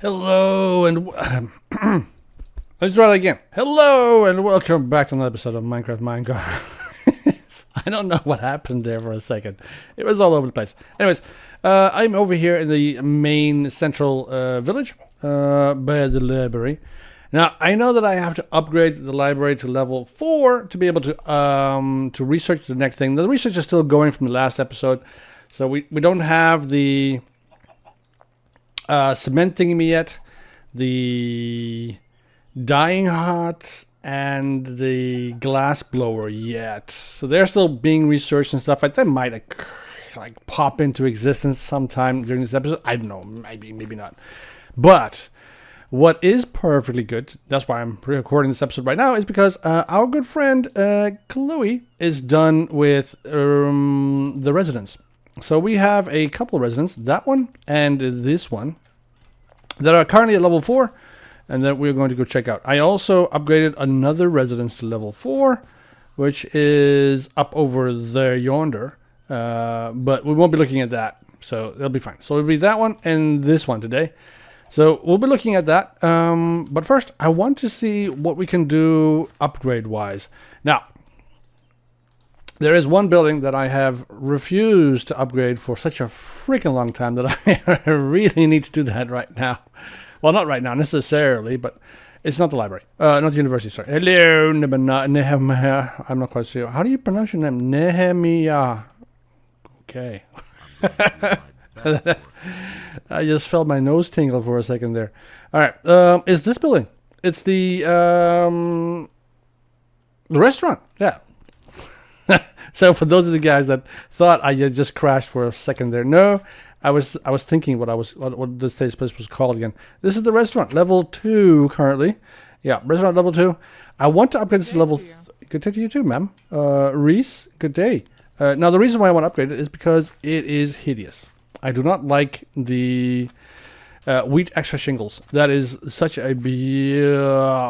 Hello and let's try that again. Hello and welcome back to another episode of Minecraft Minecraft. I don't know what happened there for a second. It was all over the place. Anyways, I'm over here in the main central village by the library. Now I know that I have to upgrade the library to level 4 to be able to research the next thing. The research is still going from the last episode, so we don't have the cement thingy yet, the dyeing hut, and the glass blower yet. So they're still being researched and stuff. They might like pop into existence sometime during this episode. I don't know, maybe not. But what is perfectly good, that's why I'm recording this episode right now, is because our good friend Chloe is done with the residence. So we have a couple of residents, that one and this one, that are currently at level 4, and that we're going to go check out. I also upgraded another residence to level 4, which is up over there yonder, but we won't be looking at that, so it'll be fine. So it'll be that one and this one today. So we'll be looking at that, but first I want to see what we can do upgrade-wise. Now, there is one building that I have refused to upgrade for such a freaking long time that I really need to do that right now. Well, not right now necessarily, but it's not the library. Not the university, sorry. Hello, Nehemiah. I'm not quite sure. How do you pronounce your name? Nehemiah. Okay. I just felt my nose tingle for a second there. All right. Is this building? It's the restaurant. Yeah. So for those of the guys that thought I had just crashed for a second there, no, I was thinking what this place was called again. This is the restaurant, level 2 currently. Yeah, restaurant level 2. I want to upgrade this to level. Good day to you too, ma'am. Reese, good day. Now the reason why I want to upgrade it is because it is hideous. I do not like the wheat extra shingles. That is such a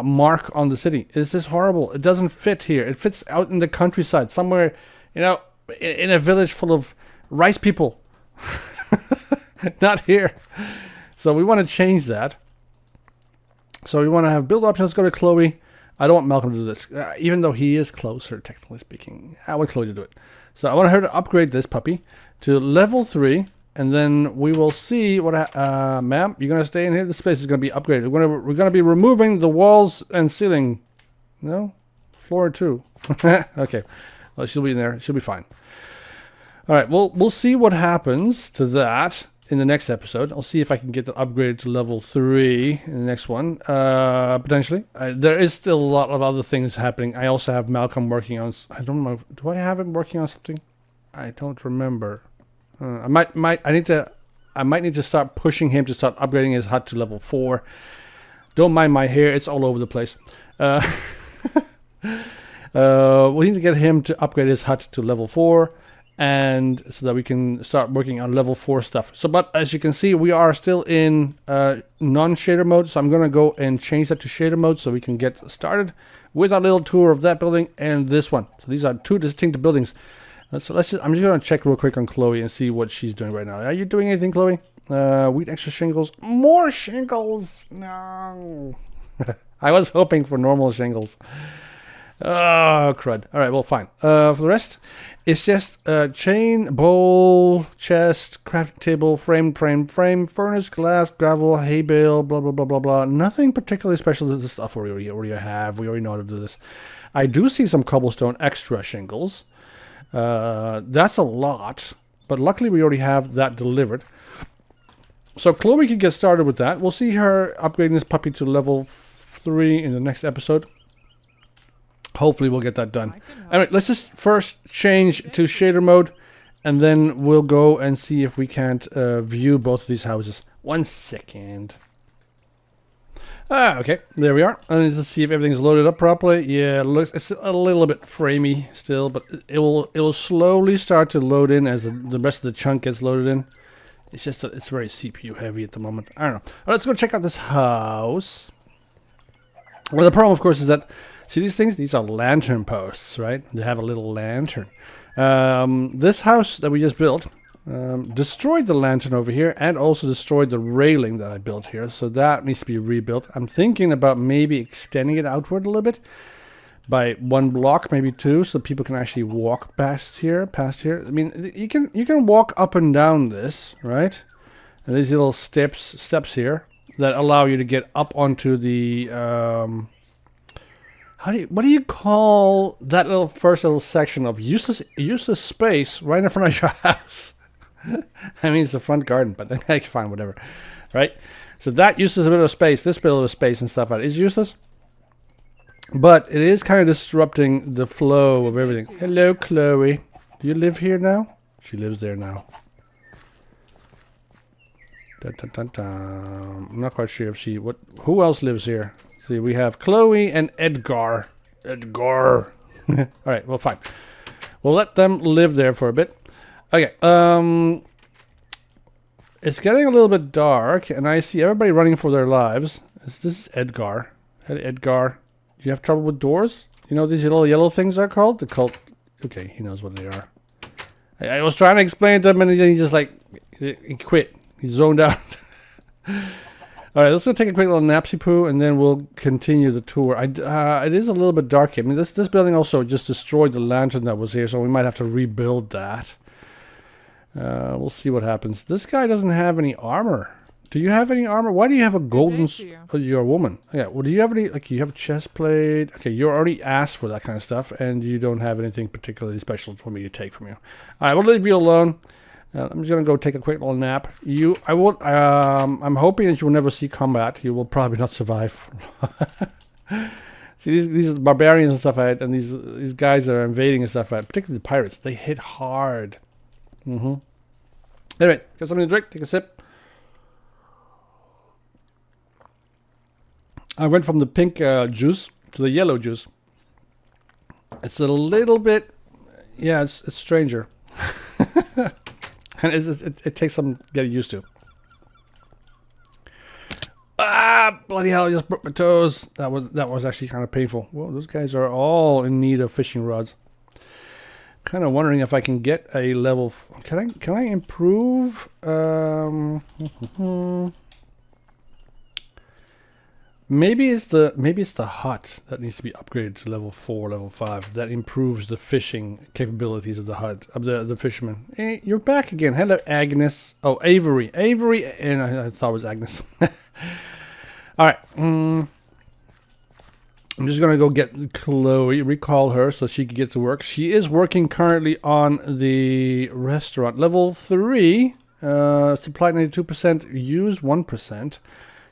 mark on the city. It's just horrible. It doesn't fit here. It fits out in the countryside somewhere, in a village full of rice people. Not here. So we want to change that. So we want to have build options. Go to Chloe. I don't want Malcolm to do this, even though he is closer, technically speaking. I want Chloe to do it. So I want her to upgrade this puppy to level 3. And then we will see what, ma'am, you're going to stay in here. This place is going to be upgraded. We're going to be removing the walls and ceiling. No? Floor 2. Okay. Well, she'll be in there. She'll be fine. All right. We'll see what happens to that in the next episode. I'll see if I can get that upgraded to level 3 in the next one, potentially. There is still a lot of other things happening. I also have Malcolm working on, I don't know, do I have him working on something? I don't remember. I might need to start pushing him to start upgrading his hut to level 4. Don't mind my hair; it's all over the place. We need to get him to upgrade his hut to level 4, and so that we can start working on level 4 stuff. So, but as you can see, we are still in non-shader mode. So I'm gonna go and change that to shader mode so we can get started with our little tour of that building and this one. So these are two distinct buildings. So I'm just going to check real quick on Chloe and see what she's doing right now. Are you doing anything, Chloe? Wheat extra shingles. More shingles! No! I was hoping for normal shingles. Oh, crud. Alright, well, fine. For the rest, it's just chain, bowl, chest, crafting table, frame, furnace, glass, gravel, hay bale, blah, blah, blah, blah, blah. Nothing particularly special to the stuff we already have. We already know how to do this. I do see some cobblestone extra shingles. That's a lot, but luckily we already have that delivered. So Chloe can get started with that. We'll see her upgrading this puppy to level 3 in the next episode. Hopefully we'll get that done. Anyway, let's just first change to shader mode, and then we'll go and see if we can't view both of these houses. 1 second. Okay, there we are. And let's see if everything's loaded up properly. Yeah, it's a little bit framey still, but it will slowly start to load in as the rest of the chunk gets loaded in. It's just that it's very CPU heavy at the moment. I don't know. All right, let's go check out this house. Well, the problem, of course, is that, see these things? These are lantern posts, right? They have a little lantern. This house that we just built, Destroyed the lantern over here and also destroyed the railing that I built here. So that needs to be rebuilt. I'm thinking about maybe extending it outward a little bit by 1 block, maybe 2, so people can actually walk past here. I mean, you can walk up and down this, right? And these little steps here that allow you to get up onto the what do you call that first little section of useless space right in front of your house? I mean, it's the front garden, but I can find whatever, right? So that uses a bit of space. This bit of space and stuff is useless, but it is kind of disrupting the flow of everything. Hello, Chloe. Do you live here now? She lives there now. Dun, dun, dun, dun. I'm not quite sure if she... Who else lives here? See, we have Chloe and Edgar. Edgar. Alright, well, fine. We'll let them live there for a bit. Okay, it's getting a little bit dark, and I see everybody running for their lives. This is Edgar. Hey, Edgar. Do you have trouble with doors? You know these little yellow things are called? The cult... Okay, he knows what they are. I was trying to explain to him, and then he just, like, he quit. He zoned out. Alright, let's go take a quick little napsy poo, and then we'll continue the tour. It is a little bit dark here. I mean, this building also just destroyed the lantern that was here, so we might have to rebuild that. We'll see what happens. This guy doesn't have any armor. Do you have any armor? Why do you have a golden... you're a woman. Yeah, well, do you have any... Like, you have a chest plate. Okay, you already asked for that kind of stuff, and you don't have anything particularly special for me to take from you. Alright, we'll leave you alone. I'm just gonna go take a quick little nap. I'm hoping that you will never see combat. You will probably not survive. See these barbarians and stuff, and these guys that are invading and stuff, particularly the pirates. They hit hard. Anyway, got something to drink. Take a sip. I went from the pink juice to the yellow juice. It's a little bit, yeah, it's stranger. And it takes some getting used to. Ah, bloody hell! I just broke my toes. That was actually kind of painful. Well, those guys are all in need of fishing rods. Kind of wondering if I can get a level. Can I improve? Maybe it's the hut that needs to be upgraded to level 4, level 5. That improves the fishing capabilities of the hut, of the fisherman. Hey, you're back again. Hello, Agnes. Oh, Avery, and I thought it was Agnes. All right. I'm just gonna go get Chloe, recall her so she can get to work. She is working currently on the restaurant, level 3. Supply 92%, use 1%.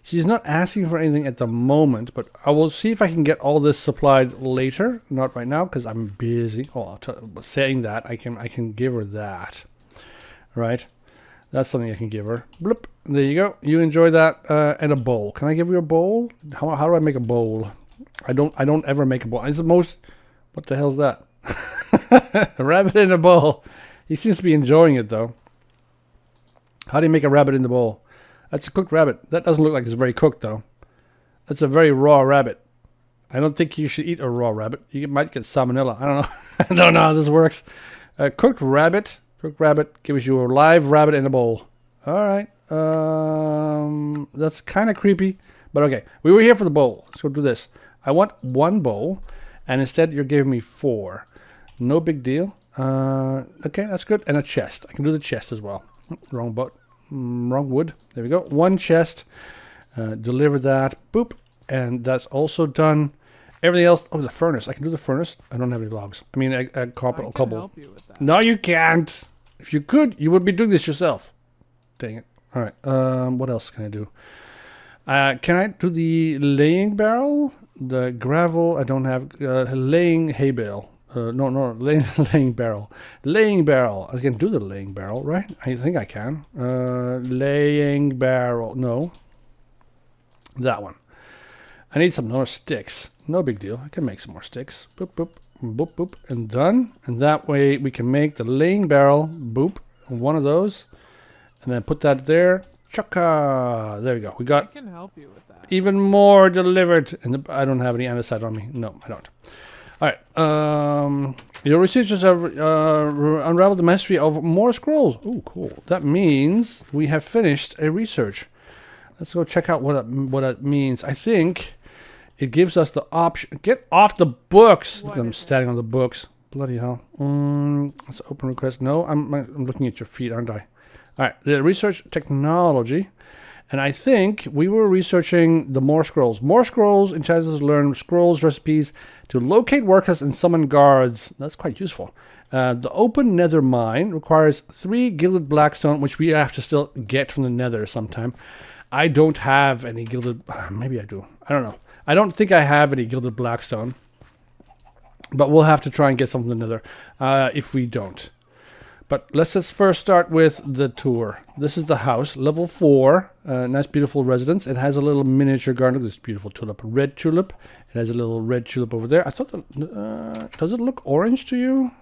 She's not asking for anything at the moment, but I will see if I can get all this supplied later. Not right now, because I'm busy. Oh, saying that, I can give her that. Right? That's something I can give her. Bloop. There you go. You enjoy that. And a bowl. Can I give you a bowl? How do I make a bowl? I don't ever make a bowl. It's the most... What the hell's that? A rabbit in a bowl. He seems to be enjoying it, though. How do you make a rabbit in the bowl? That's a cooked rabbit. That doesn't look like it's very cooked, though. That's a very raw rabbit. I don't think you should eat a raw rabbit. You might get salmonella. I don't know. I don't know how this works. Cooked rabbit. Cooked rabbit gives you a live rabbit in a bowl. All right. That's kind of creepy. But okay. We were here for the bowl. Let's go do this. I want 1 bowl. And instead, you're giving me 4. No big deal. Okay, that's good. And a chest. I can do the chest as well. Wrong wood. There we go. 1 chest. Deliver that. Boop. And that's also done. Everything else. Oh, the furnace. I can do the furnace. I don't have any logs. I mean, a couple. Help you with that. No, you can't. If you could, you would be doing this yourself. Dang it. All right. What else can I do? Can I do the laying barrel? The gravel. I don't have laying hay bale. No, laying barrel. Laying barrel. I can do the laying barrel, right? I think I can. Laying barrel. No. That one. I need some more sticks. No big deal. I can make some more sticks. Boop, boop, boop, boop. And done. And that way we can make the laying barrel. Boop. 1 of those. And then put that there. Chaka. There we go. We got... I can help you with that. Even more delivered. And I don't have any andesite on me. No, I don't. All right. Your researchers have unraveled the mystery of more scrolls. Oh, cool. That means we have finished a research. Let's go check out what that means. I think it gives us the option. Get off the books. Look at them standing on the books. Bloody hell. Let's open request. No, I'm looking at your feet, aren't I? All right. The research technology. And I think we were researching the more scrolls. More scrolls enchants us to learn scrolls recipes to locate workers and summon guards. That's quite useful. The open nether mine requires 3 gilded blackstone, which we have to still get from the nether sometime. I don't have any gilded... maybe I do. I don't know. I don't think I have any gilded blackstone. But we'll have to try and get some from the nether if we don't. But let's just first start with the tour. This is the house, level 4. Nice, beautiful residence. It has a little miniature garden. Look at this beautiful tulip, a red tulip. It has a little red tulip over there. I thought that, does it look orange to you?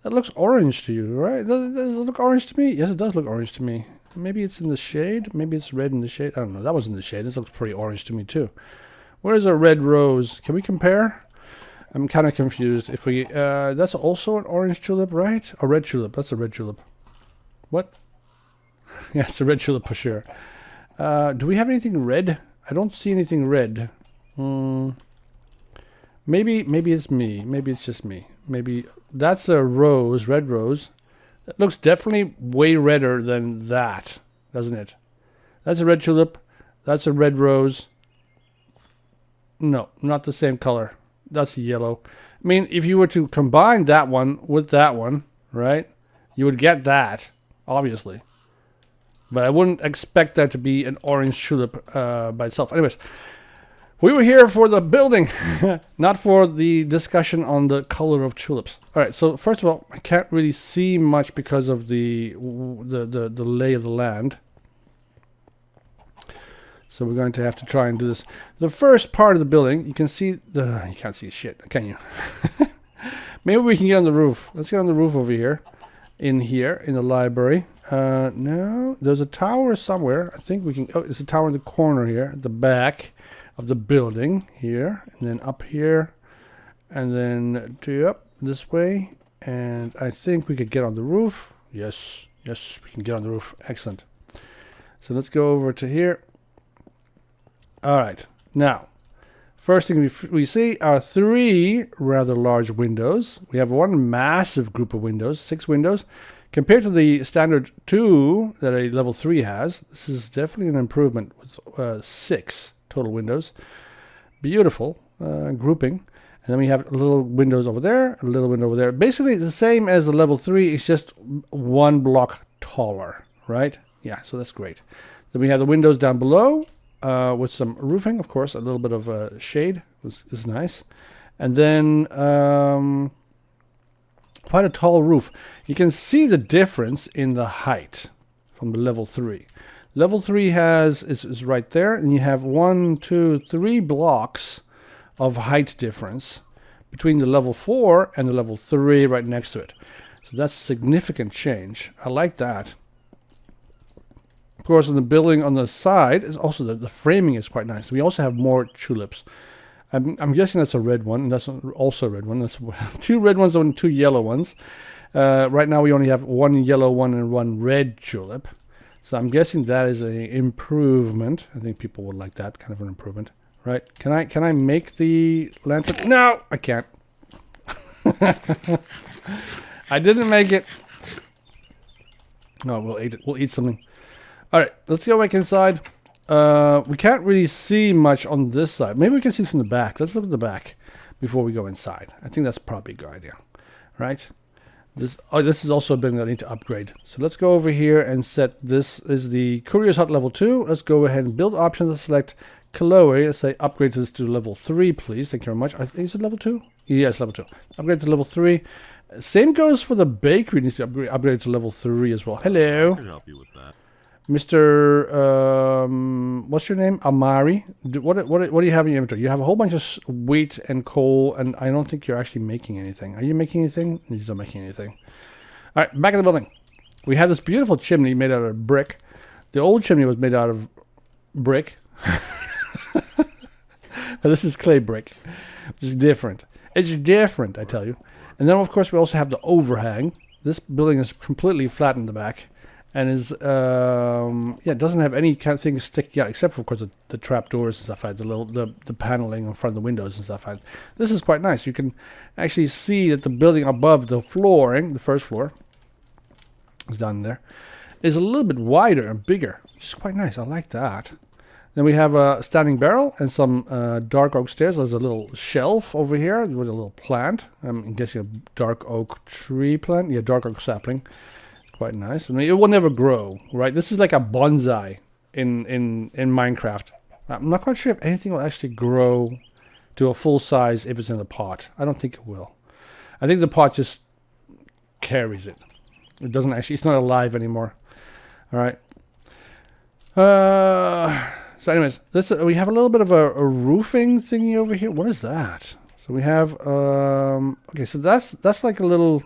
That looks orange to you, right? Does it look orange to me? Yes, it does look orange to me. Maybe it's in the shade. Maybe it's red in the shade. I don't know. That was in the shade. This looks pretty orange to me too. Where's a red rose? Can we compare? I'm kind of confused. If we, that's also an orange tulip, right? A red tulip. That's a red tulip. What? Yeah, it's a red tulip for sure. Do we have anything red? I don't see anything red. Maybe it's me. Maybe it's just me. Maybe that's a rose, red rose. That looks definitely way redder than that, doesn't it? That's a red tulip. That's a red rose. No, not the same color. That's yellow. I mean, if you were to combine that one with that one, right, you would get that, obviously. But I wouldn't expect that to be an orange tulip by itself. Anyways, we were here for the building, not for the discussion on the color of tulips. All right, so first of all, I can't really see much because of the lay of the land. So we're going to have to try and do this. The first part of the building, you can see you can't see shit, can you? Maybe we can get on the roof. Let's get on the roof over here in the library. No, there's a tower somewhere. I think we can, oh, there's a tower in the corner here, at the back of the building here, and then up here, and then up this way, and I think we could get on the roof. Yes, we can get on the roof. Excellent. So let's go over to here. All right, now, first thing we see are 3 rather large windows. We have one massive group of windows, 6 windows. Compared to the standard 2 that a level 3 has, this is definitely an improvement with 6 total windows. Beautiful grouping. And then we have little windows over there, a little window over there. Basically the same as the level 3, it's just 1 block taller, right? Yeah, so that's great. Then we have the windows down below. With some roofing, of course, a little bit of shade is nice. And then quite a tall roof. You can see the difference in the height from the level 3. Level 3 is right there, and you have 1, 2, 3 blocks of height difference between the level 4 and the level 3 right next to it. So that's a significant change. I like that. Of course, in the building on the side is also the framing is quite nice. We also have more tulips. I'm guessing that's a red one, and that's also a red one. That's 2 red ones and 2 yellow ones. Right now we only have 1 yellow one and 1 red tulip. So I'm guessing that is an improvement. I think people would like that kind of an improvement, right? Can I make the lantern? No, I can't. I didn't make it. No, we'll eat it. We'll eat something. All right, let's go back inside. We can't really see much on this side. Maybe we can see from the back. Let's look at the back before we go inside. I think that's probably a good idea, right? This is also a building that I need to upgrade. So let's go over here and set this is the Curious Hut level 2. Let's go ahead and build options and select Chloe. Let's say upgrade this to level 3, please. Thank you very much. I think, is it level 2? Yes, level 2. Upgrade to level 3. Same goes for the bakery. Needs to upgrade to level 3 as well. Hello. I can help you with that. Mr. What's your name? Amari. What do you have in your inventory? You have a whole bunch of wheat and coal, and I don't think you're actually making anything. Are you making anything? You're not making anything. All right, back in the building. We have this beautiful chimney made out of brick. The old chimney was made out of brick. But this is clay brick, which is different. It's different, I tell you. And then, of course, we also have the overhang. This building is completely flat in the back. And is, it doesn't have any kind of thing sticking out, except for, of course, the trap doors and stuff like that, the paneling in front of the windows and stuff like that. This is quite nice. You can actually see that the building above the flooring, the first floor, is down there, is a little bit wider and bigger, which is quite nice. I like that. Then we have a standing barrel and some dark oak stairs. There's a little shelf over here with a little plant. I'm guessing a dark oak tree plant. Yeah, dark oak sapling. Quite nice. I mean, it will never grow, right? This is like a bonsai in Minecraft. I'm not quite sure if anything will actually grow to a full size if it's in a pot. I don't think it will. I think the pot just carries it. It doesn't actually, it's not alive anymore. All right. So anyways, this we have a little bit of a roofing thingy over here. What is that? So we have, okay, so that's like a little,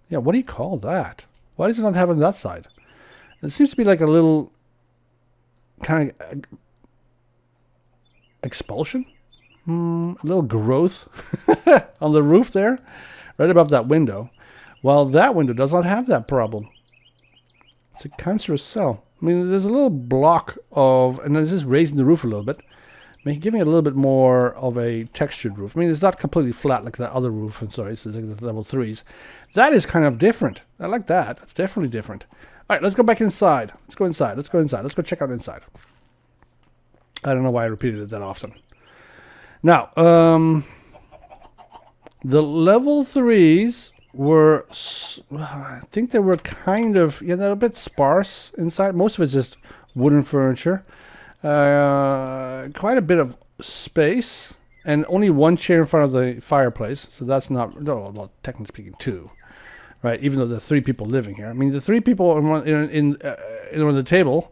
yeah, what do you call that? Why does it not have on that side? It seems to be like a little kind of expulsion, a little growth on the roof there, right above that window. Well, that window does not have that problem. It's a cancerous cell. I mean, there's a little block of, and this is raising the roof a little bit, giving it a little bit more of a textured roof. I mean, it's not completely flat like that other roof. I'm sorry, it's like the level 3s. That is kind of different. I like that. That's definitely different. All right, let's go back inside. Let's go inside. Let's go inside. Let's go check out inside. I don't know why I repeated it that often. Now, the level 3s were, I think they were kind of, yeah, they're a bit sparse inside. Most of it's just wooden furniture. Quite a bit of space, and only one chair in front of the fireplace. So that's not, no, well, technically speaking, two, right? Even though there are 3 people living here. I mean, the 3 people in the table,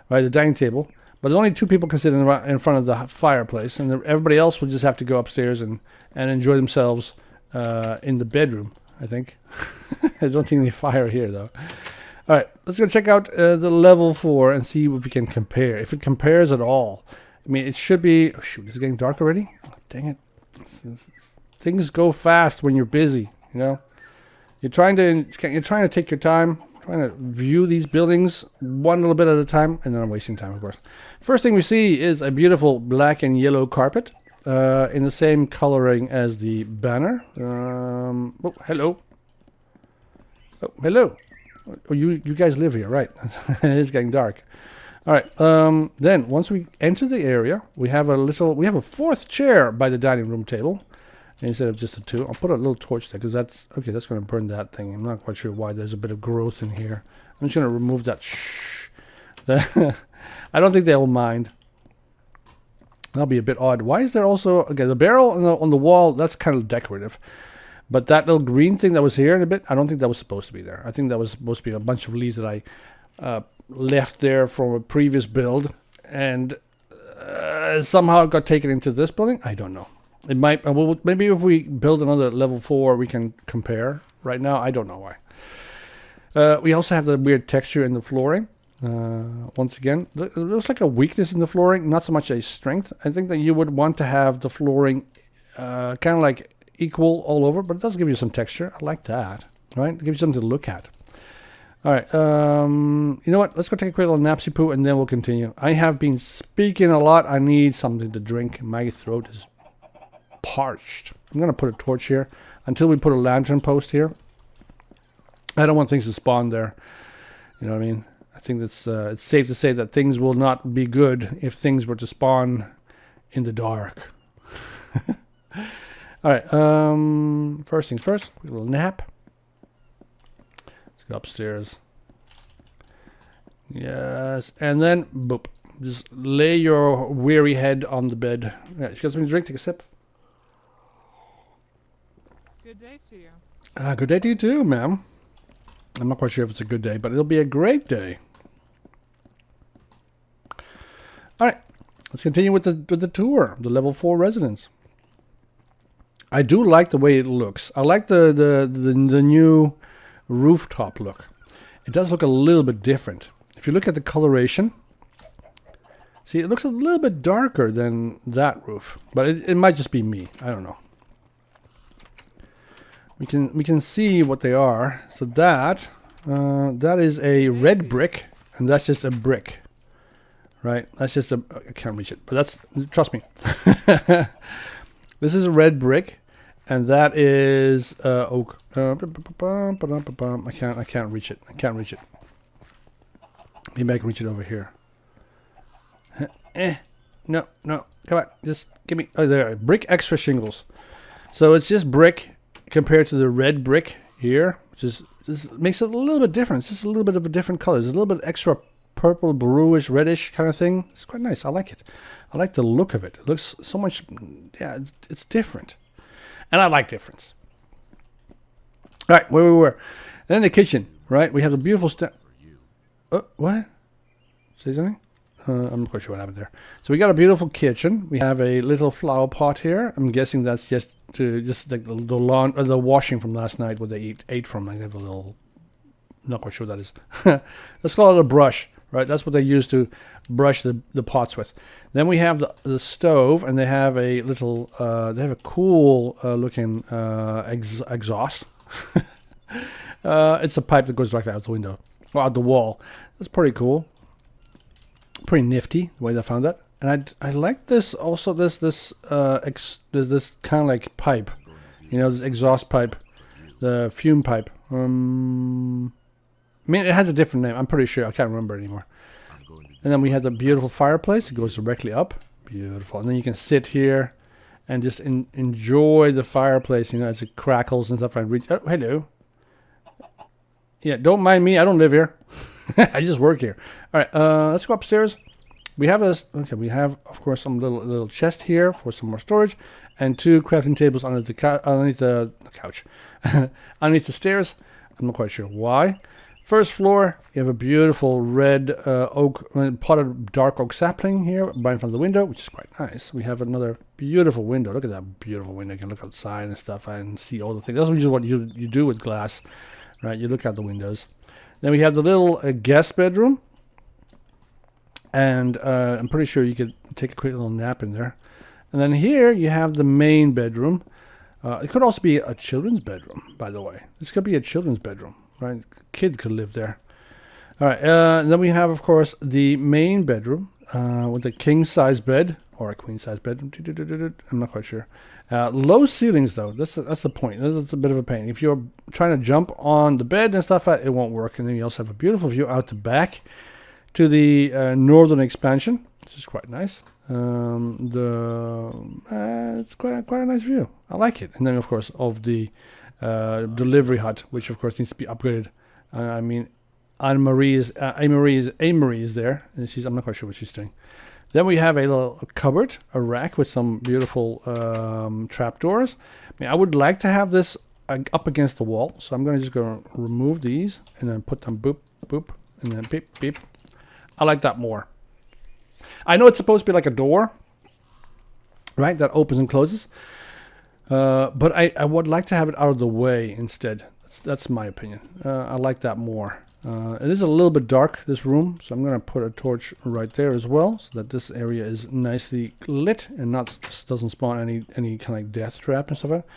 right, the dining table, but there's only 2 people can sit in front of the fireplace, and everybody else will just have to go upstairs and enjoy themselves in the bedroom, I think. I don't think they fire here, though. All right, let's go check out the level 4 and see if we can compare. If it compares at all. I mean, it should be... Oh, shoot, is it getting dark already? Oh, dang it. Things go fast when you're busy, you know? You're trying to take your time, trying to view these buildings one little bit at a time, and then I'm wasting time, of course. First thing we see is a beautiful black and yellow carpet in the same coloring as the banner. Oh, hello. Oh, hello. Oh, you guys live here, right? It is getting dark. All right. Then once we enter the area, we have a 4th chair by the dining room table instead of just the 2. I'll put a little torch there because that's okay. That's going to burn that thing. I'm not quite sure why. There's a bit of growth in here. I'm just going to remove that. I don't think they will mind. That'll be a bit odd. Why is there also the barrel on the wall? That's kind of decorative. But that little green thing that was here in a bit, I don't think that was supposed to be there. I think that was supposed to be a bunch of leaves that I left there from a previous build, and somehow it got taken into this building. I don't know. It might. Well, maybe if we build another level 4, we can compare. Right now, I don't know why. We also have the weird texture in the flooring. Once again, there's like a weakness in the flooring, not so much a strength. I think that you would want to have the flooring kind of like equal all over, but it does give you some texture. I like that, right? It gives you something to look at. All right, you know what? Let's go take a quick little napsy poo, and then we'll continue. I have been speaking a lot. I need something to drink. My throat is parched. I'm going to put a torch here until we put a lantern post here. I don't want things to spawn there. You know what I mean? I think that's it's safe to say that things will not be good if things were to spawn in the dark. All right, first things first, a little nap. Let's go upstairs. Yes, and then, boop. Just lay your weary head on the bed. Yeah, you got something to drink? Take a sip. Good day to you. Good day to you too, ma'am. I'm not quite sure if it's a good day, but it'll be a great day. All right, let's continue with the tour, the level 4 residence. I do like the way it looks. I like the new rooftop look. It does look a little bit different. If you look at the coloration, See, it looks a little bit darker than that roof, but it might just be me. I don't know. We can see what they are. So that is a red brick, and that's just a brick, right? That's just a. I can't reach it, but that's, trust me. This is a red brick, and that is oak. I can't reach it. I can't reach it. Maybe I can reach it over here. No, come on, just give me. Oh, there, brick extra shingles. So it's just brick compared to the red brick here, which is this makes it a little bit different. It's just a little bit of a different color. It's a little bit extra purple, bluish, reddish kind of thing. It's quite nice. I like it. I like the look of it. It looks so much. Yeah, it's different, and I like difference. All right, where we were, and then the kitchen. Right, we have a beautiful what? Say something? I'm not quite sure what happened there. So we got a beautiful kitchen. We have a little flower pot here. I'm guessing that's just like the lawn or the washing from last night, what they ate from. I have a little, not quite sure what that is. Let's call it a brush, right? That's what they use to brush the pots with. Then we have the stove, and they have a little, they have a cool looking exhaust. It's a pipe that goes directly out the window or out the wall. That's pretty cool. Pretty nifty the way they found that, and I like this also. This kind of like pipe, you know, this exhaust pipe, the fume pipe. I mean, it has a different name. I'm pretty sure. I can't remember anymore. And then we have the beautiful fireplace. It goes directly up. Beautiful. And then you can sit here and just enjoy the fireplace. You know, as it crackles and stuff. Oh, hello. Yeah, don't mind me. I don't live here. I just work here. All right, let's go upstairs. We have this. Okay, we have, of course, some little chest here for some more storage, and 2 crafting tables underneath the couch, underneath the stairs. I'm not quite sure why. First floor, you have a beautiful red oak, potted dark oak sapling here right in front of the window, which is quite nice. We have another beautiful window. Look at that beautiful window. You can look outside and stuff and see all the things. That's usually what you do with glass, right? You look out the windows. Then we have the little guest bedroom, and I'm pretty sure you could take a quick little nap in there. And then here you have the main bedroom. It could also be a children's bedroom, by the way. This could be a children's bedroom, right? A kid could live there. All right, and then we have, of course, the main bedroom with a king-size bed or a queen-size bed. I'm not quite sure. Low ceilings, though. That's the point. That's a bit of a pain. If you're trying to jump on the bed and stuff, it won't work. And then you also have a beautiful view out the back to the northern expansion, which is quite nice. It's quite a nice view. I like it. And then, of course, of the delivery hut, which of course needs to be upgraded. I mean, Anne-Marie is there, and I'm not quite sure what she's doing. Then we have a little cupboard, a rack with some beautiful trapdoors. I mean, I would like to have this up against the wall, so I'm just going to remove these and then put them boop, boop, and then beep, beep. I like that more. I know it's supposed to be like a door, right, that opens and closes, but I would like to have it out of the way instead. That's my opinion. I like that more. It is a little bit dark, this room, so I'm going to put a torch right there as well, so that this area is nicely lit and doesn't spawn any kind of like death trap and stuff like that.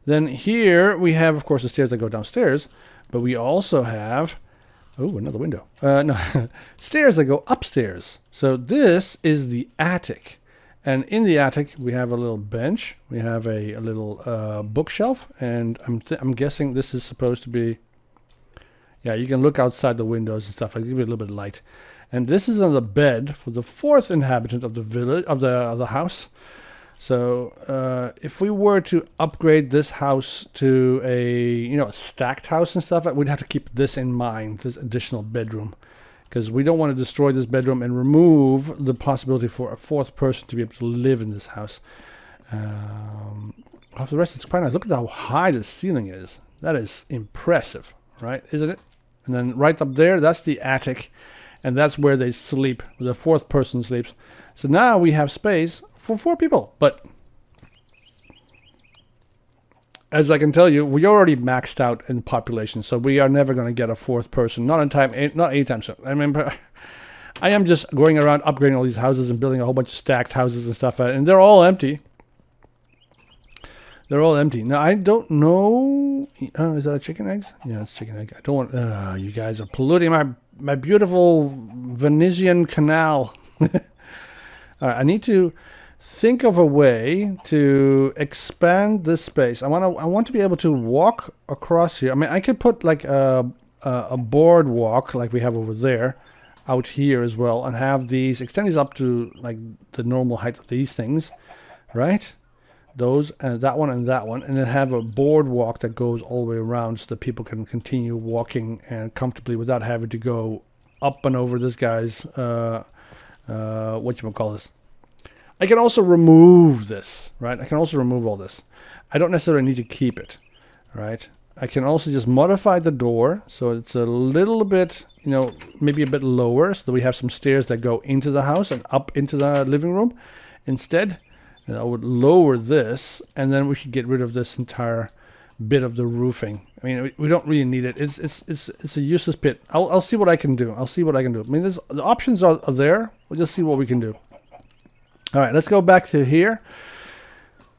Then here we have, of course, the stairs that go downstairs, but we also have, oh, another window. No, stairs that go upstairs. So this is the attic. And in the attic, we have a little bench. We have a little bookshelf, and I'm guessing this is supposed to be. Yeah, you can look outside the windows and stuff. I'll give you a little bit of light. And this is on the bed for the 4th inhabitant of the village of the house. So if we were to upgrade this house to a stacked house and stuff, we'd have to keep this in mind, this additional bedroom, because we don't want to destroy this bedroom and remove the possibility for a 4th person to be able to live in this house. For the rest, it's quite nice. Look at how high the ceiling is. That is impressive, right? Isn't it? And then right up there, that's the attic, and that's where they sleep. The 4th person sleeps. So now we have space for 4 people. But as I can tell you, we already maxed out in population, so we are never going to get a 4th person. Not anytime soon. I mean, I am just going around upgrading all these houses and building a whole bunch of stacked houses and stuff, and they're all empty. They're all empty. Now, I don't know... is that a chicken eggs? Yeah, it's chicken egg. I don't want... you guys are polluting my beautiful Venetian canal. All right, I need to think of a way to expand this space. I want to be able to walk across here. I mean, I could put like a boardwalk like we have over there out here as well, and have these extend these up to like the normal height of these things, right? Those and that one, and then have a boardwalk that goes all the way around so that people can continue walking and comfortably without having to go up and over this guy's whatchamacallit. I can also remove this, right? I can also remove all this. I don't necessarily need to keep it, right? I can also just modify the door so it's a little bit, maybe a bit lower, so that we have some stairs that go into the house and up into the living room. Instead, I would lower this, and then we could get rid of this entire bit of the roofing. I mean, we don't really need it. It's a useless pit. I'll see what I can do. I mean, the options are there. We'll just see what we can do. All right, let's go back to here.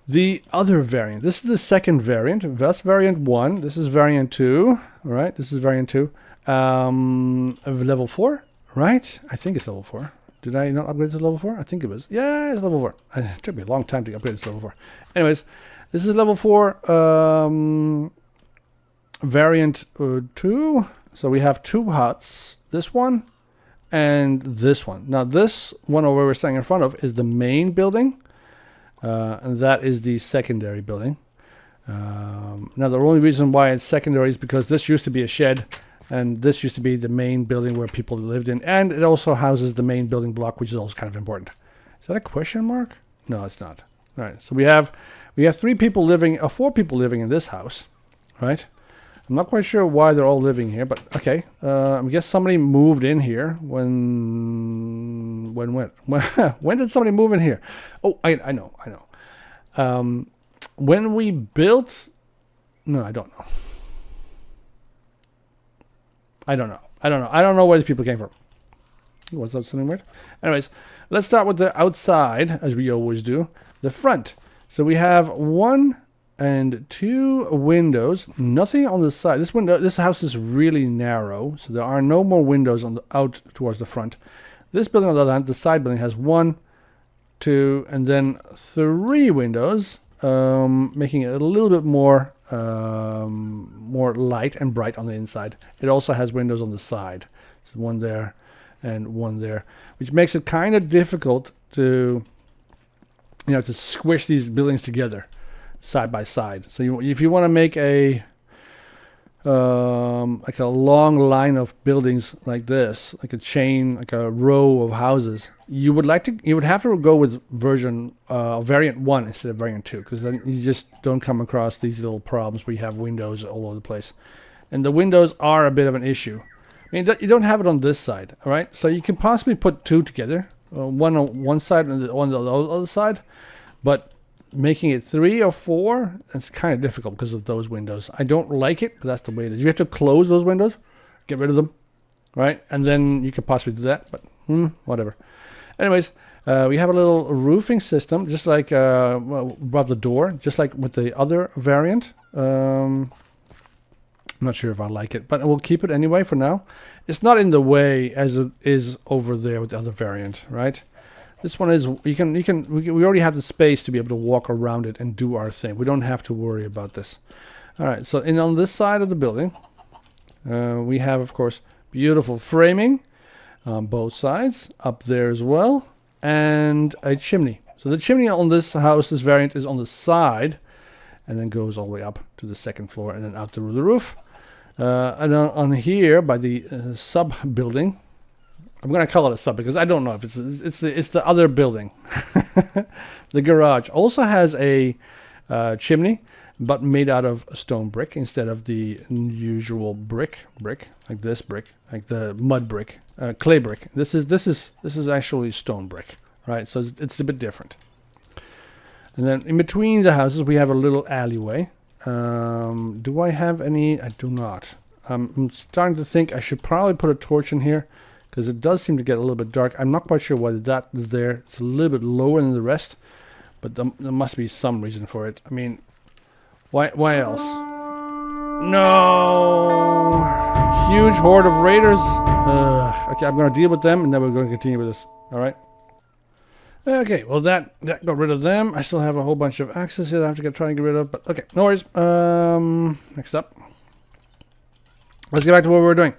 The other variant. This is the second variant. That's variant 1. This is variant 2. All right, this is variant 2. Of level 4, right? I think it's level 4. Did I not upgrade to level 4? I think it was. Yeah, it's level 4. It took me a long time to upgrade to level 4. Anyways, this is level 4 variant 2. So we have 2 huts. This one and this one. Now this one over we're standing in front of is the main building. And that is the secondary building. Now the only reason why it's secondary is because this used to be a shed. And this used to be the main building where people lived in. And it also houses the main building block, which is also kind of important. Is that a question mark? No, it's not. All right. So we have 4 people living in this house, right? I'm not quite sure why they're all living here, but okay. I guess somebody moved in here when when did somebody move in here? Oh, I know. When we built, no, I don't know. I don't know where these people came from. Was that something weird? Anyways, let's start with the outside, as we always do. The front. So we have 1 and 2 windows. Nothing on the side. This house is really narrow, so there are no more windows out towards the front. This building, on the other hand, the side building has 1, 2, and then 3 windows, making it a little bit more light and bright on the inside. It also has windows on the side. So 1 there and 1 there, which makes it kind of difficult to squish these buildings together side by side. So if you want to make a like a long line of buildings like this, like a chain, like a row of houses, you would have to go with variant 1 instead of variant 2, because then you just don't come across these little problems where you have windows all over the place. And the windows are a bit of an issue. I mean, you don't have it on this side, all right? So you could possibly put 2 together, one on one side and one on the other side, but making it 3 or 4, it's kind of difficult because of those windows. I don't like it, but that's the way it is. You have to close those windows, get rid of them, right? And then you could possibly do that, but whatever. Anyways, we have a little roofing system, just like above the door, just like with the other variant. I'm not sure if I like it, but we'll keep it anyway for now. It's not in the way as it is over there with the other variant, right? This one is, we already have the space to be able to walk around it and do our thing. We don't have to worry about this. All right, so on this side of the building, we have, of course, beautiful framing on both sides, up there as well, and a chimney. So the chimney on this house, this variant, is on the side, and then goes all the way up to the 2nd floor, and then out through the roof. And on here, by the sub-building, I'm going to call it a sub because I don't know if it's the other building. The garage also has a chimney, but made out of stone brick instead of the usual brick, like this brick, like the mud brick, clay brick. This is actually stone brick, right? So it's a bit different. And then in between the houses, we have a little alleyway. Do I have any? I do not. I'm starting to think I should probably put a torch in here, because it does seem to get a little bit dark. I'm not quite sure why that is there. It's a little bit lower than the rest, but there must be some reason for it. I mean, why else? No! Huge horde of raiders. Okay, I'm going to deal with them, and then we're going to continue with this. All right? Okay, well, that got rid of them. I still have a whole bunch of axes here that I have to try and get rid of, but okay, no worries. Next up. Let's get back to what we were doing.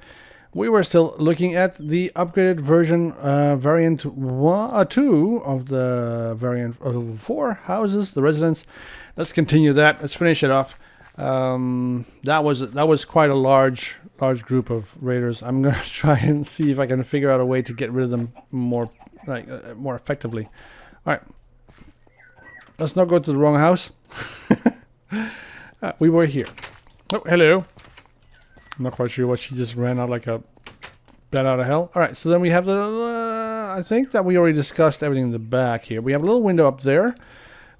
We were still looking at the upgraded version, variant 2 of the variant of 4 houses, the residence. Let's continue that. Let's finish it off. That was quite a large group of raiders. I'm gonna try and see if I can figure out a way to get rid of them more effectively. All right, let's not go to the wrong house. We were here. Oh, hello. I'm not quite sure what she just ran out like a bat out of hell. All right, so then we have the. I think that we already discussed everything in the back here. We have a little window up there.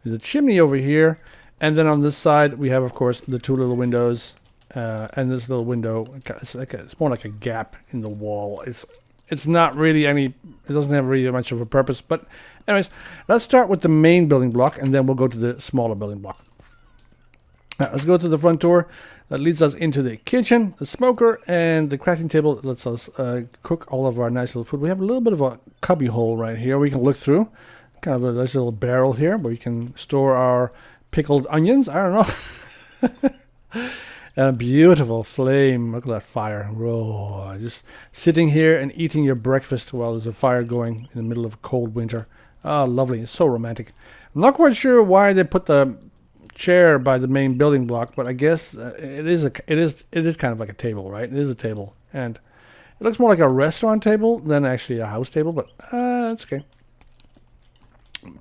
There's a chimney over here. And then on this side, we have, of course, the 2 little windows, and this little window. It's more like a gap in the wall. It's not really any. It doesn't have really much of a purpose. But, anyways, let's start with the main building block, and then we'll go to the smaller building block. Let's go to the front door. That leads us into the kitchen, the smoker, and the crafting table that lets us cook all of our nice little food. We have a little bit of a cubby hole right here we can look through. Kind of a nice little barrel here where we can store our pickled onions. I don't know. And a beautiful flame. Look at that fire. Whoa. Just sitting here and eating your breakfast while there's a fire going in the middle of a cold winter. Ah, lovely. It's so romantic. I'm not quite sure why they put the chair by the main building block, but I guess it is kind of like a table, right? It is a table, and it looks more like a restaurant table than actually a house table, but it's okay.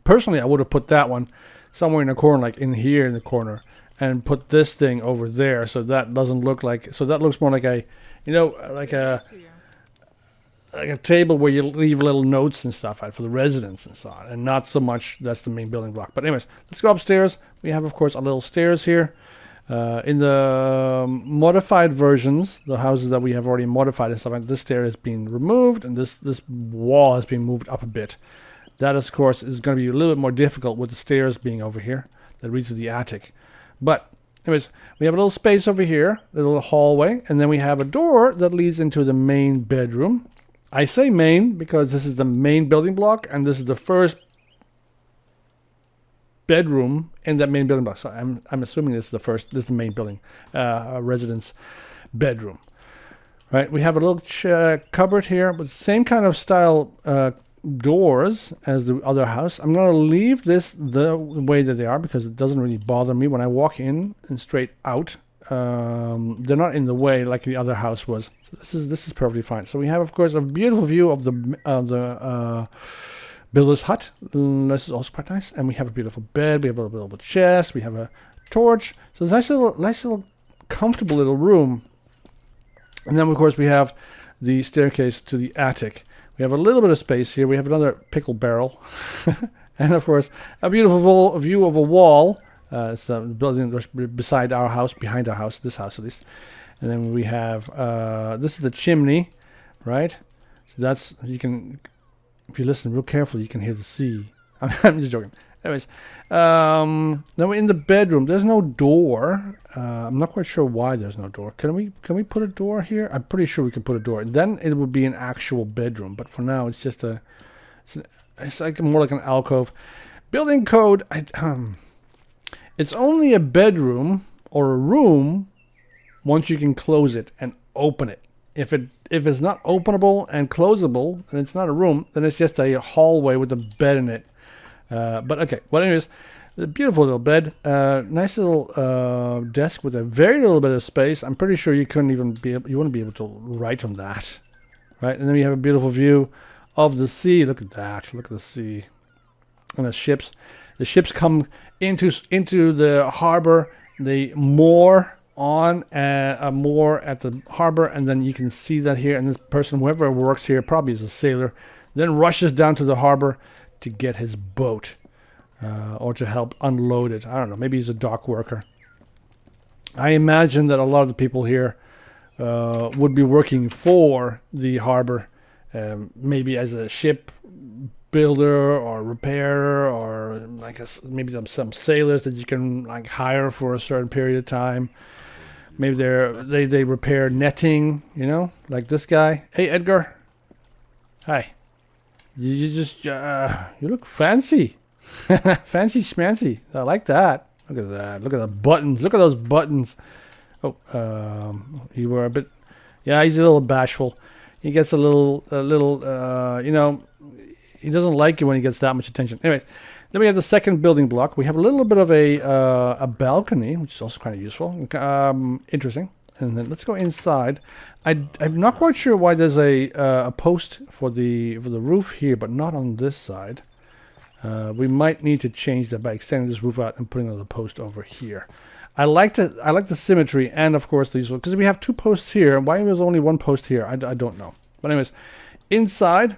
Personally, I would have put that one somewhere in the corner, like in here in the corner, and put this thing over there, so that doesn't look like. So that looks more like a, like a table where you leave little notes and stuff out for the residents and so on, and not so much that's the main building block. But anyways, let's go upstairs. We have, of course, a little stairs here. In the modified versions, the houses that we have already modified and stuff, like this stair has been removed, and this wall has been moved up a bit. That, of course, is going to be a little bit more difficult with the stairs being over here that leads to the attic. But anyways, we have a little space over here, a little hallway, and then we have a door that leads into the main bedroom. I say main because this is the main building block, and this is the first bedroom in that main building block. So I'm assuming this is the main building residence bedroom. Right? We have a little cupboard here with the same kind of style doors as the other house. I'm going to leave this the way that they are because it doesn't really bother me when I walk in and straight out. They're not in the way like the other house was. So this is perfectly fine. So we have, of course, a beautiful view of the builder's hut. This is also quite nice, and we have a beautiful bed. We have a little bit of a chest. We have a torch. So it's a nice little comfortable little room. And then, of course, we have the staircase to the attic. We have a little bit of space here. We have another pickle barrel, and of course, a beautiful view of a wall. It's the building beside our house, behind our house, this house at least. And then we have, this is the chimney, right? So that's, you can, if you listen real carefully, you can hear the sea. I'm just joking. Anyways, then we're in the bedroom. There's no door. I'm not quite sure why there's no door. Can we put a door here? I'm pretty sure we can put a door. And then it would be an actual bedroom. But for now, it's just it's like more like an alcove. Building code, it's only a bedroom or a room once you can close it and open it. If it's not openable and closable, and it's not a room, then it's just a hallway with a bed in it. But okay, well anyways, a beautiful little bed, nice little desk with a very little bit of space. I'm pretty sure you wouldn't be able to write on that, right? And then we have a beautiful view of the sea. Look at that, look at the sea. And the ships come into the harbor. They moor on a moor at the harbor, and then you can see that here. And this person, whoever works here, probably is a sailor, then rushes down to the harbor to get his boat or to help unload it. I don't know. Maybe he's a dock worker. I imagine that a lot of the people here would be working for the harbor maybe as a ship builder or repairer, or like maybe some sailors that you can like hire for a certain period of time. Maybe they repair netting, you know, like this guy. Hey, Edgar. Hi. You just you look fancy, fancy schmancy. I like that. Look at that. Look at the buttons. Look at those buttons. Oh, you were a bit. Yeah, he's a little bashful. He gets a little, you know, he doesn't like it when he gets that much attention. Anyway, then we have the second building block. We have a little bit of a balcony, which is also kind of useful, interesting. And then let's go inside. I'm not quite sure why there's a post for the roof here, but not on this side. We might need to change that by extending this roof out and putting another post over here. I like the symmetry, and of course these, because we have two posts here. Why there's only one post here, I don't know. But anyways, inside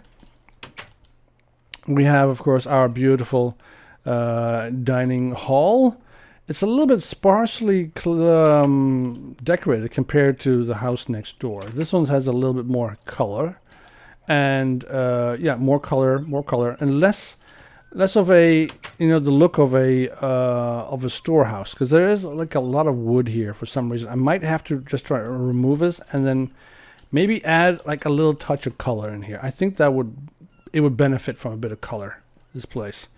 we have, of course, our beautiful dining hall. It's a little bit sparsely decorated compared to the house next door. This one has a little bit more color, and yeah, more color, and less of a, you know, the look of a storehouse, because there is like a lot of wood here for some reason. I might have to just try to remove this and then maybe add like a little touch of color in here. I think it would benefit from a bit of color, this place.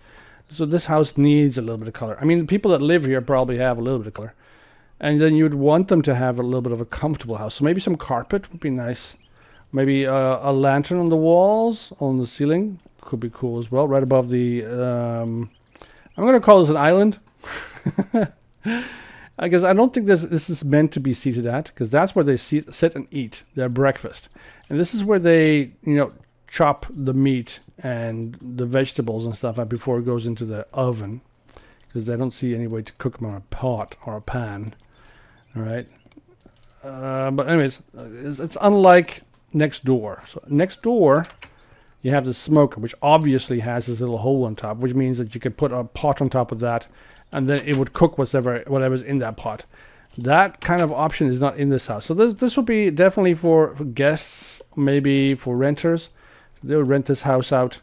So this house needs a little bit of color. I mean, the people that live here probably have a little bit of color. And then you'd want them to have a little bit of a comfortable house. So maybe some carpet would be nice. Maybe a lantern on the walls, on the ceiling. Could be cool as well. Right above the... I'm going to call this an island. I guess I don't think this is meant to be seated at, because that's where they sit and eat their breakfast. And this is where they, you know, chop the meat and the vegetables and stuff out before it goes into the oven, because they don't see any way to cook them on a pot or a pan. All right. But anyways, it's unlike next door. So next door, you have the smoker, which obviously has this little hole on top, which means that you could put a pot on top of that, and then it would cook whatever's in that pot. That kind of option is not in this house. So this would be definitely for guests, maybe for renters. They would rent this house out,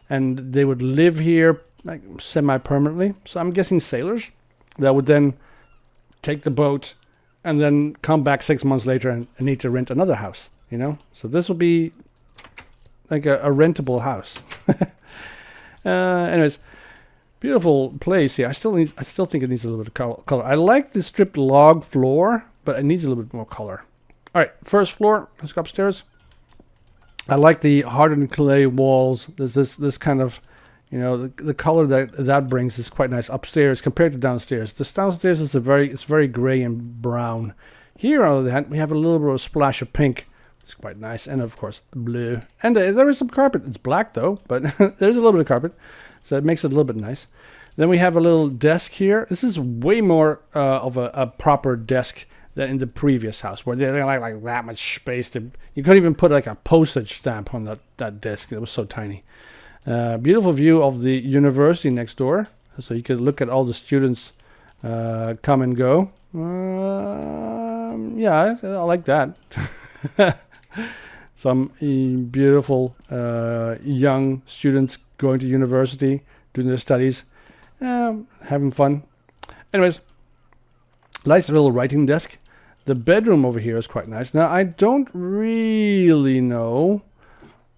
and they would live here like semi-permanently. So I'm guessing sailors that would then take the boat and then come back 6 months later and need to rent another house, you know? So this would be like a rentable house. Anyways, beautiful place here. I still think it needs a little bit of color. I like the stripped log floor, but it needs a little bit more color. All right, first floor. Let's go upstairs. I like the hardened clay walls. There's this kind of, you know, the color that brings is quite nice upstairs compared to downstairs. This downstairs is very gray and brown. Here, on the other hand, we have a little bit of a splash of pink. It's quite nice, and of course blue. And there is some carpet. It's black though, but there's a little bit of carpet, so it makes it a little bit nice. Then we have a little desk here. This is way more of a proper desk than in the previous house, where they like that much space. You couldn't even put like a postage stamp on that desk. It was so tiny. Beautiful view of the university next door, so you could look at all the students come and go. Yeah, I like that. Some beautiful young students going to university, doing their studies, having fun. Anyways, nice little writing desk. The bedroom over here is quite nice. Now, I don't really know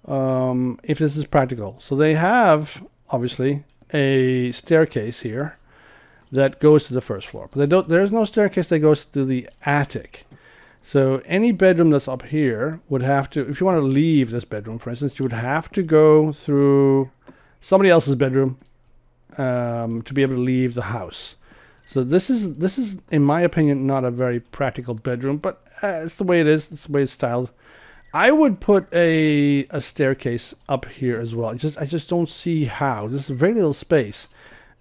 if this is practical. So they have, obviously, a staircase here that goes to the first floor. But there's no staircase that goes to the attic. So any bedroom that's up here would have to, if you want to leave this bedroom, for instance, you would have to go through somebody else's bedroom to be able to leave the house. So this is, in my opinion, not a very practical bedroom, but it's the way it is. It's the way it's styled. I would put a staircase up here as well. I just don't see how. This is very little space.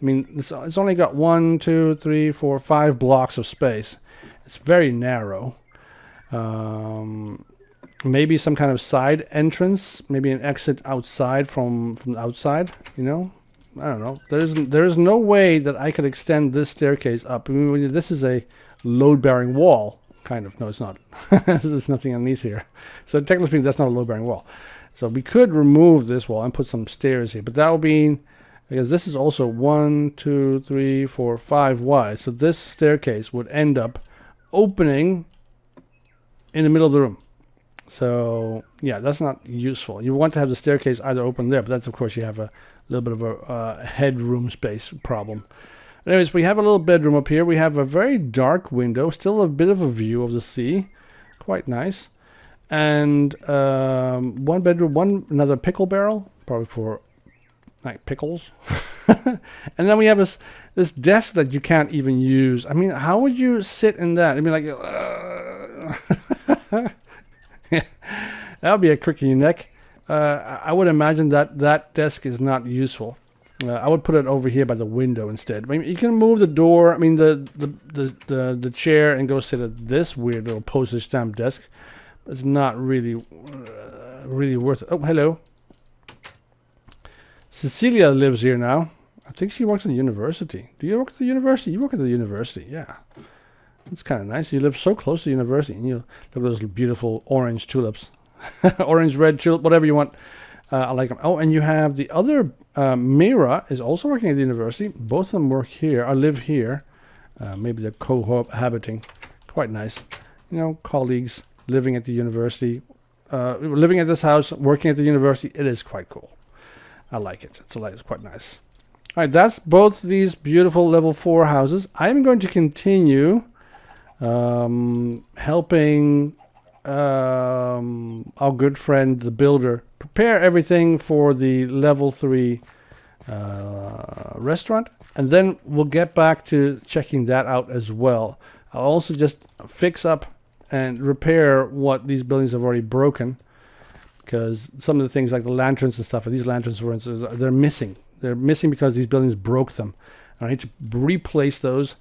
I mean, it's only got 1, 2, 3, 4, 5 blocks of space. It's very narrow. Maybe some kind of side entrance, maybe an exit outside from the outside, you know? I don't know. There's no way that I could extend this staircase up. I mean, this is a load-bearing wall, kind of. No, it's not. There's nothing underneath here. So technically speaking, that's not a load-bearing wall. So we could remove this wall and put some stairs here, but that would be, because this is also 1, 2, 3, 4, 5 wide. So this staircase would end up opening in the middle of the room. So yeah, that's not useful. You want to have the staircase either open there, but that's, of course, you have a little bit of a headroom space problem. Anyways, we have a little bedroom up here. We have a very dark window, still a bit of a view of the sea. Quite nice. And one bedroom, another pickle barrel, probably for like pickles. And then we have this desk that you can't even use. I mean, how would you sit in that? I mean, like, that would be a crick in your neck. I would imagine that desk is not useful. I would put it over here by the window instead. I mean, you can move the door. I mean, the chair and go sit at this weird little postage stamp desk. It's not really worth it. Oh, hello. Cecilia lives here now. I think she works at the university. Do you work at the university? You work at the university, yeah. It's kind of nice. You live so close to the university, and you look at those beautiful orange tulips, orange, red tulip, whatever you want. I like them. Oh, and you have the other, Mira is also working at the university. Both of them work here, or live here. Maybe they're cohabiting. Quite nice. You know, colleagues living at the university, living at this house, working at the university. It is quite cool. I like it. It's quite nice. All right, that's both these beautiful level 4 houses. I'm going to continue helping our good friend, the builder, prepare everything for the level 3 restaurant, and then we'll get back to checking that out as well. I'll also just fix up and repair what these buildings have already broken, because some of the things like the lanterns and stuff, these lanterns, for instance, they're missing. They're missing because these buildings broke them. I need to replace those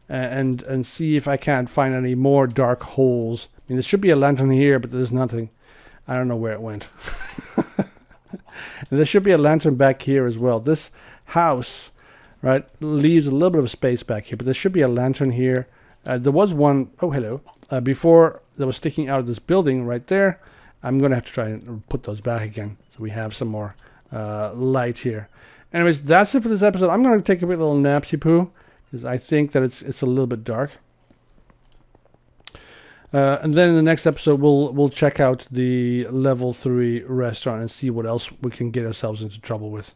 and see if I can't find any more dark holes. I mean, there should be a lantern here, but there's nothing. I don't know where it went. And there should be a lantern back here as well. This house, right, leaves a little bit of space back here, but there should be a lantern here. There was one, oh, hello, before that was sticking out of this building right there. I'm going to have to try and put those back again so we have some more light here. Anyways, that's it for this episode. I'm going to take a little napsy poo because I think that it's a little bit dark. And then in the next episode, we'll check out the level 3 restaurant and see what else we can get ourselves into trouble with.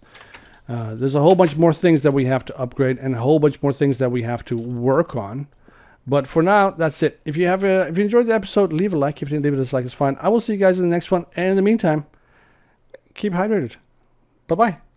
There's a whole bunch more things that we have to upgrade and a whole bunch more things that we have to work on. But for now, that's it. If you enjoyed the episode, leave a like. If you didn't leave a dislike, it's fine. I will see you guys in the next one. And in the meantime, keep hydrated. Bye-bye.